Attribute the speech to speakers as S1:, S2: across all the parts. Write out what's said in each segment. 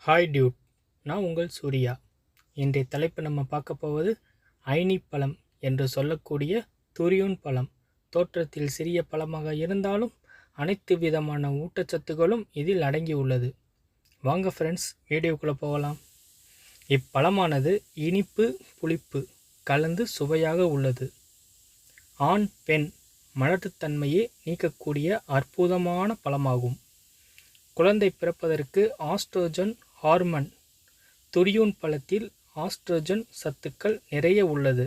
S1: Hi Dude, நான் உங்கள் சூர்யா. இன்றைய தலைப்பு நம்ம பார்க்க போவது ஐனி பழம் என்று சொல்லக்கூடிய துரியோன் பழம். தோற்றத்தில் சிறிய பழமாக இருந்தாலும் அனைத்து விதமான ஊட்டச்சத்துக்களும் இதில் அடங்கி உள்ளது. வாங்க ஃப்ரெண்ட்ஸ், வீடியோக்குள்ளே போகலாம். இப்பழமானது இனிப்பு புளிப்பு கலந்து சுவையாக உள்ளது. ஆண் பெண் மலட்டுத்தன்மையை நீக்கக்கூடிய அற்புதமான பழமாகும். குழந்தை பிறப்பதற்கு ஆஸ்ட்ரோஜன் ஹார்மோன். துரியோன் பழத்தில் ஆஸ்ட்ரோஜன் சத்துக்கள் நிறைய உள்ளது.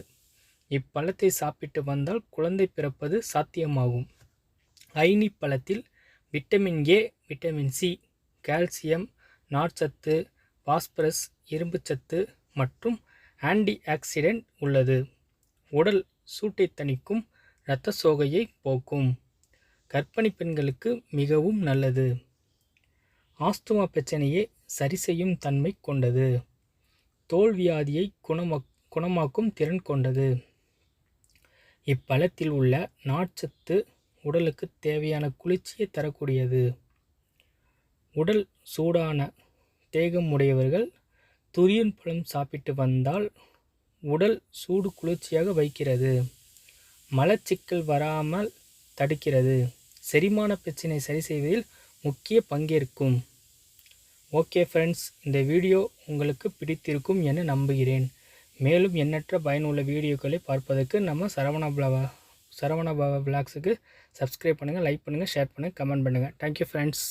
S1: இப்பழத்தை சாப்பிட்டு வந்தால் குழந்தை பிறப்பது சாத்தியமாகும். ஐனி பழத்தில் vitamin A, vitamin C, calcium, நார்ச்சத்து, பாஸ்பரஸ், இரும்புச்சத்து மற்றும் ஆன்டி ஆக்சிடென்ட் உள்ளது. உடல் சூட்டை தணிக்கும், இரத்த சோகையை போக்கும். கர்ப்பிணி பெண்களுக்கு மிகவும் நல்லது. ஆஸ்துமா பிரச்சனையை சரி செய்யும் தன்மை கொண்டது. தோல் வியாதியை குணமாக்கும் திறன் கொண்டது. இப்பழத்தில் உள்ள நார்ச்சத்து உடலுக்கு தேவையான குளிர்ச்சியை தரக்கூடியது. உடல் சூடான தேகம் உடையவர்கள் துரியோன் பழம் சாப்பிட்டு வந்தால் உடல் சூடு குளிர்ச்சியாக வைக்கிறது. மலச்சிக்கல் வராமல் தடுக்கிறது. செரிமான பிரச்சனை சரி செய்வதில் முக்கிய பங்கேற்கும். ஓகே ஃப்ரெண்ட்ஸ், இந்த வீடியோ உங்களுக்கு பிடித்திருக்கும் என நம்புகிறேன். மேலும் எண்ணற்ற பயனுள்ள வீடியோக்களை பார்ப்பதற்கு நம்ம சரவணா பவா விளாக்ஸுக்கு சப்ஸ்கிரைப் பண்ணுங்கள், லைக் பண்ணுங்கள், ஷேர் பண்ணுங்கள், கமெண்ட் பண்ணுங்கள். Thank you friends.